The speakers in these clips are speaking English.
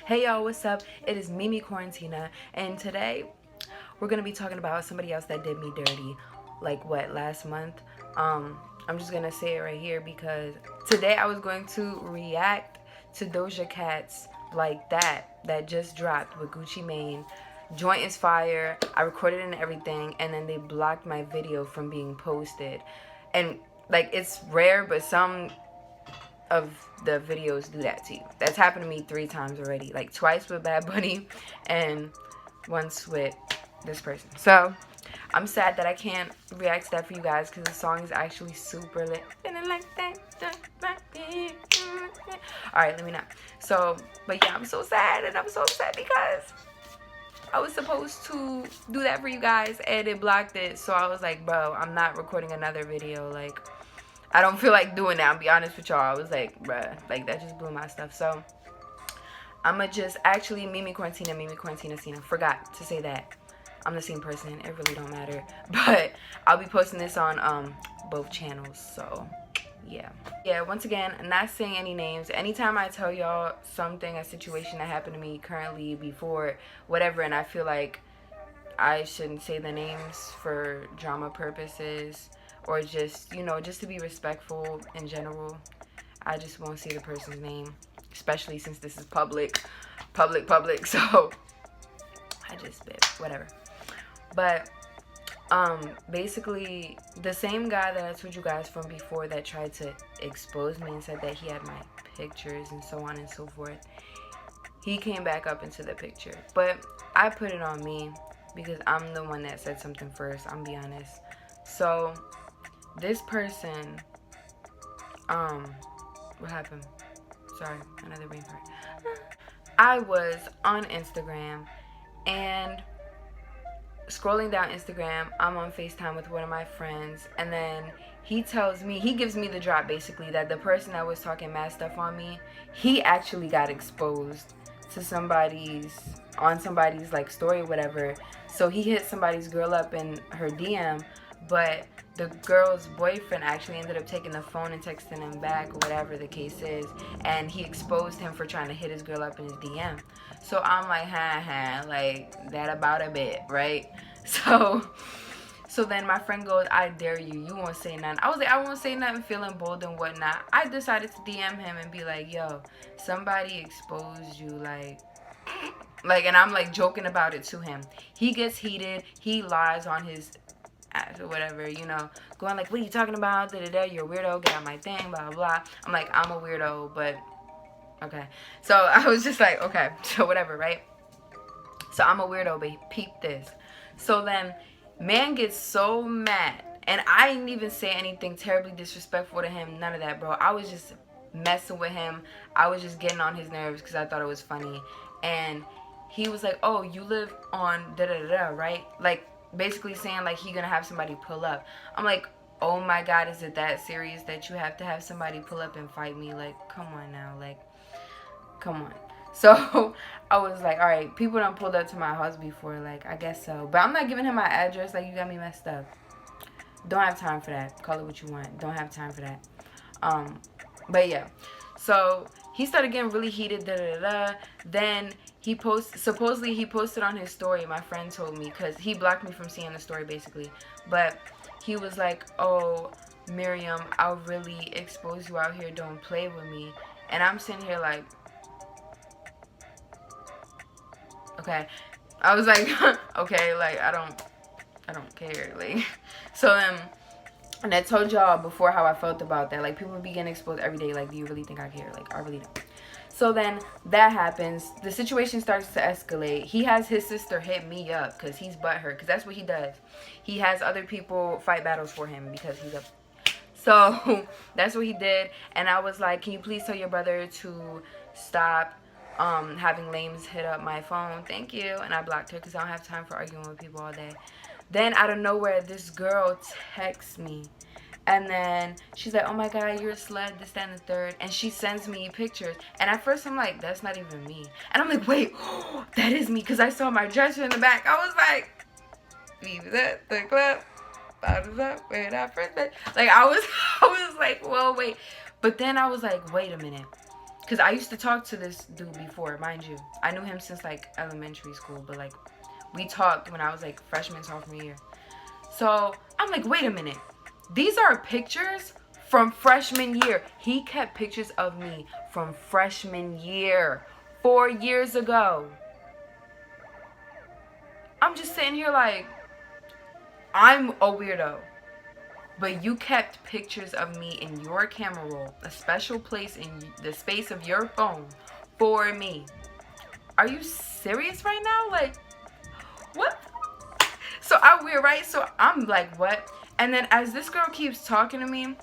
Hey y'all, what's up? It is Mimi Quarantina, and today we're gonna be talking about somebody else that did me dirty, like what, last month. I'm just gonna say it right here because today I was going to react to Doja Cat's Like that just dropped with Gucci Mane. Joint is fire. I recorded it and everything, and then they blocked my video from being posted. And like, it's rare, but some of the videos do that to you. That's happened to me 3 times already. Like twice with Bad Bunny and once with this person. So I'm sad that I can't react to that for you guys because the song is actually super lit. Alright, let me not. So, but yeah, I'm so sad, and I'm so upset because I was supposed to do that for you guys and it blocked it. So I was like, bro, I'm not recording another video. Like, I don't feel like doing that. I'll be honest with y'all. I was like, bruh, like that just blew my stuff. So I'ma just actually Mimi Quarantina Cena. Forgot to say that. I'm the same person. It really don't matter. But I'll be posting this on both channels. So yeah, once again, I'm not saying any names. Anytime I tell y'all something, a situation that happened to me currently, before, whatever, and I feel like I shouldn't say the names for drama purposes, or just, you know, just to be respectful in general, I just won't say the person's name, especially since this is public, so I just spit, whatever. But basically, the same guy that I told you guys from before that tried to expose me and said that he had my pictures and so on and so forth, he came back up into the picture. But I put it on me because I'm the one that said something first, I'm be honest. So this person, what happened? Sorry, another brain fart. I was on Instagram and scrolling down Instagram, I'm on FaceTime with one of my friends, and then he tells me, he gives me the drop basically, that the person that was talking mad stuff on me, he actually got exposed to somebody's like story or whatever. So he hit somebody's girl up in her DM, but the girl's boyfriend actually ended up taking the phone and texting him back, or whatever the case is, and he exposed him for trying to hit his girl up in his DM. So I'm like, like that about a bit, right? So then my friend goes, I dare you, you won't say nothing. I was like, I won't say nothing, feeling bold and whatnot. I decided to DM him and be like, yo, somebody exposed you, like, and I'm like joking about it to him. He gets heated, he lies on his ass or whatever, you know, going like, what are you talking about, da-da-da, you're a weirdo, get out my thing, blah, blah, blah. I'm like, I'm a weirdo, but okay. So I was just like, okay, so whatever, right? So I'm a weirdo, but peep this. So then man gets so mad, and I didn't even say anything terribly disrespectful to him, none of that, bro. I was just messing with him. I was just getting on his nerves because I thought it was funny. And he was like, oh, you live on da-da-da-da, right? Like, basically saying like he gonna have somebody pull up. I'm like, oh my god, is it that serious that you have to have somebody pull up and fight me? Like, come on now, like, come on. So I was like, all right, people done pulled up to my house before, like, I guess so, but I'm not giving him my address. Like, you got me messed up. Don't have time for that. Call it what you want. Don't have time for that. But yeah, so he started getting really heated, da-da-da-da. Then he supposedly he posted on his story, my friend told me, because he blocked me from seeing the story basically, but he was like, oh, Miriam, I'll really expose you out here, don't play with me. And I'm sitting here like, okay. I was like, okay, like, I don't care, like. So and I told y'all before how I felt about that. Like, people be getting exposed every day. Like, do you really think I care? Like, I really don't. So then that happens. The situation starts to escalate. He has his sister hit me up because he's butthurt, because that's what he does. He has other people fight battles for him because he's a... So that's what he did. And I was like, can you please tell your brother to stop having lames hit up my phone? Thank you. And I blocked her because I don't have time for arguing with people all day. Then out of nowhere, this girl texts me, and then she's like, oh my god, you're a slut, this, that, and the third. And she sends me pictures, and at first I'm like, that's not even me. And I'm like, wait, that is me, because I saw my dresser in the back. I was like, leave that the club, bottles up, where that first bed. Like, I was like, whoa, wait. But then I was like, wait a minute. because I used to talk to this dude before, mind you. I knew him since like elementary school, but like we talked when I was like freshman, sophomore year. So I'm like, wait a minute. These are pictures from freshman year. He kept pictures of me from freshman year, 4 years ago. I'm just sitting here like, I'm a weirdo. But you kept pictures of me in your camera roll, a special place in the space of your phone for me. Are you serious right now? Like, what? So I'm weird, right? So I'm like, what? And then as this girl keeps talking to me,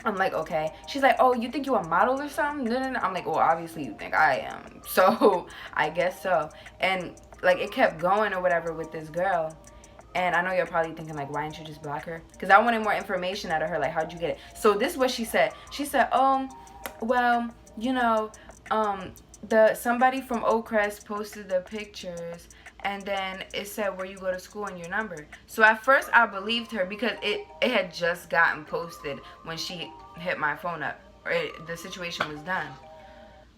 I'm like, okay. She's like, oh, you think you a model or something? No. I'm like, well, obviously you think I am. So I guess so. And like it kept going or whatever with this girl. And I know you're probably thinking, like, why didn't you just block her? Because I wanted more information out of her. Like, how'd you get it? So this is what she said. She said, well, you know, somebody from Oakcrest posted the pictures. And then it said where you go to school and your number. So at first I believed her because it had just gotten posted when she hit my phone up. Or the situation was done.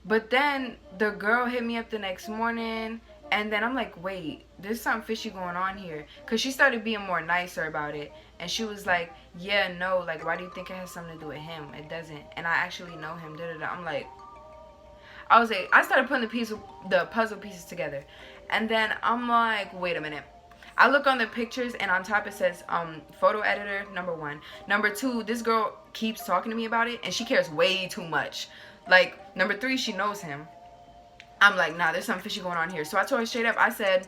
But then the girl hit me up the next morning. And then I'm like, wait, there's something fishy going on here. Because she started being more nicer about it. And she was like, yeah, no, like, why do you think it has something to do with him? It doesn't. And I actually know him. I'm like, I started putting the puzzle pieces together. And then I'm like, wait a minute. I look on the pictures and on top it says photo editor, number 1. Number 2, this girl keeps talking to me about it. And she cares way too much. Like, number 3, she knows him. I'm like, nah, there's something fishy going on here. So I told her straight up, I said,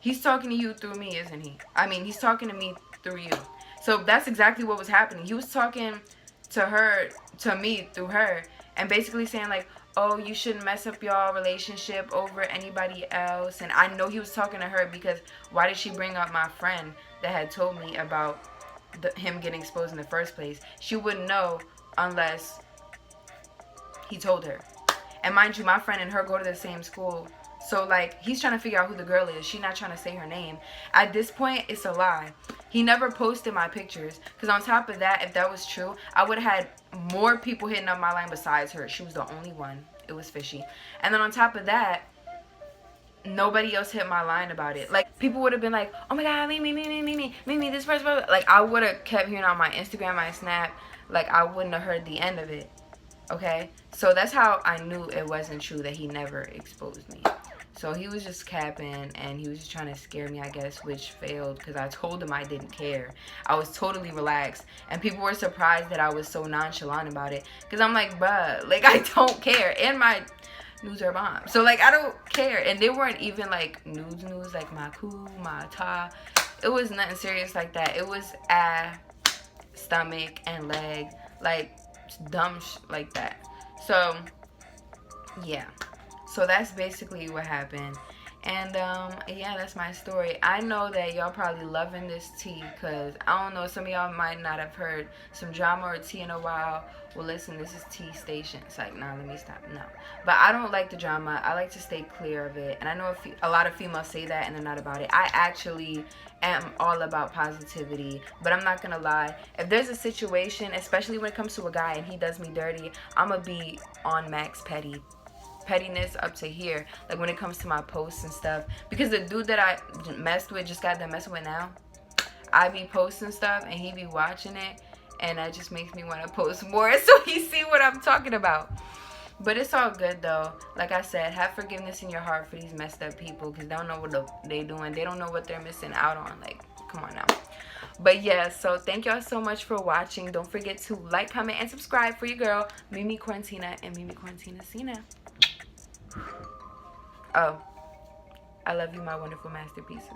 he's talking to you through me, isn't he? I mean, he's talking to me through you. So that's exactly what was happening. He was talking to me through her, and basically saying like, oh, you shouldn't mess up y'all relationship over anybody else. And I know he was talking to her because why did she bring up my friend that had told me about him getting exposed in the first place? She wouldn't know unless he told her. And mind you, my friend and her go to the same school. So, like, he's trying to figure out who the girl is. She's not trying to say her name. At this point, it's a lie. He never posted my pictures. Because on top of that, if that was true, I would have had more people hitting up my line besides her. She was the only one. It was fishy. And then on top of that, nobody else hit my line about it. Like, people would have been like, oh my god, me, this person. Like, I would have kept hearing on my Instagram, my Snap. Like, I wouldn't have heard the end of it. Okay, so that's how I knew it wasn't true, that he never exposed me. So he was just capping, and he was just trying to scare me, I guess, which failed because I told him I didn't care. I was totally relaxed, and people were surprised that I was so nonchalant about it because I'm like, bruh, like, I don't care, and my nudes are bomb. So, like, I don't care, and they weren't even, like, nudes, like, my coo, my ta. It was nothing serious like that. It was stomach, and leg, like, dumb like that. So yeah, so that's basically what happened. And yeah, that's my story. I know that y'all probably loving this tea because I don't know, some of y'all might not have heard some drama or tea in a while. Well, listen, this is tea station. It's like, nah, let me stop. No, but I don't like the drama. I like to stay clear of it. And I know a lot of females say that and they're not about it. I actually am all about positivity, but I'm not gonna lie. If there's a situation, especially when it comes to a guy and he does me dirty, I'm gonna be on max pettiness up to here, like when it comes to my posts and stuff, because the dude that I messed with, just got done messing with now, I be posting stuff and he be watching it, and that just makes me want to post more so he see what I'm talking about. But it's all good though. Like I said, have forgiveness in your heart for these messed up people, because they don't know what they doing. They don't know what they're missing out on. Like, come on now. But yeah, so thank y'all so much for watching. Don't forget to like, comment, and subscribe for your girl Mimi Quarantina and Mimi Quarantina Cena. Oh, I love you, my wonderful masterpieces.